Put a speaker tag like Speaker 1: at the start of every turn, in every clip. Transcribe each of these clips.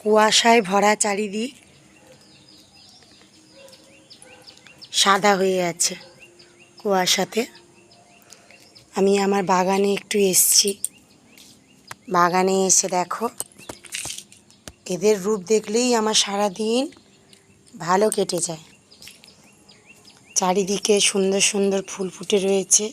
Speaker 1: কুয়াশায় ভরা চারিদিক, সাদা হয়ে আছে কুয়াশাতে। আমি আমার বাগানে একটু এসছি। বাগানে এসে দেখো, এদের রূপ দেখলেই আমার সারা দিন ভালো কেটে যায়। চারিদিকে সুন্দর সুন্দর ফুল ফুটে রয়েছে।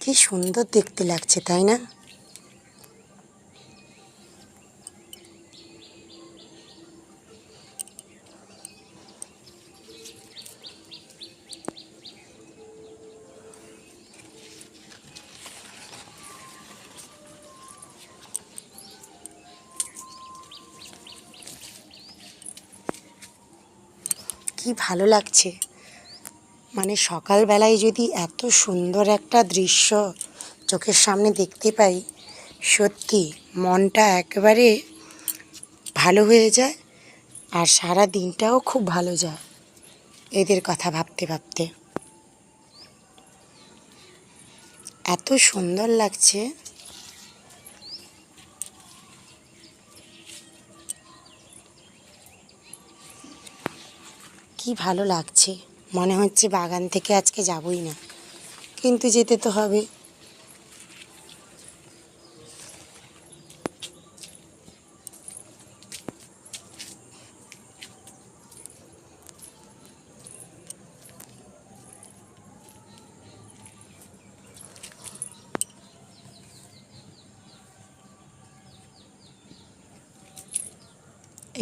Speaker 1: কি সুন্দর দেখতে লাগছে, তাই না? কি ভালো লাগছে, মানে সকালবেলায় যদি এত সুন্দর একটা দৃশ্য চোখের সামনে দেখতে পাই, সত্যি মনটা একেবারে ভালো হয়ে যায়। আর সারা দিনটাও খুব ভালো যায় এদের কথা ভাবতে ভাবতে। এত সুন্দর লাগছে। কি ভালো লাগছে, মনে হচ্ছে বাগান থেকে আজকে যাবই না, কিন্তু যেতে তো হবে।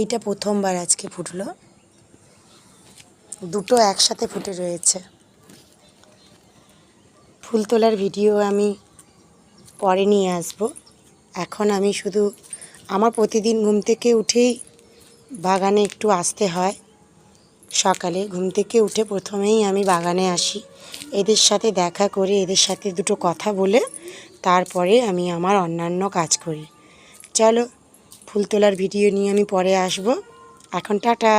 Speaker 1: এইটা প্রথমবার আজকে ফুটলো, দুটো একসাথে ফুটে রয়েছে। ফুল তোলার ভিডিও আমি পরে নিয়ে আসবো। এখন আমি শুধু, আমার প্রতিদিন ঘুম থেকে উঠেই বাগানে একটু আসতে হয়। সকালে ঘুম থেকে উঠে প্রথমেই আমি বাগানে আসি, এদের সাথে দেখা করে এদের সাথে দুটো কথা বলে তারপরে আমি আমার অন্যান্য কাজ করি। চলো, ফুল তোলার ভিডিও নিয়ে আমি পরে আসবো। এখন টাটা।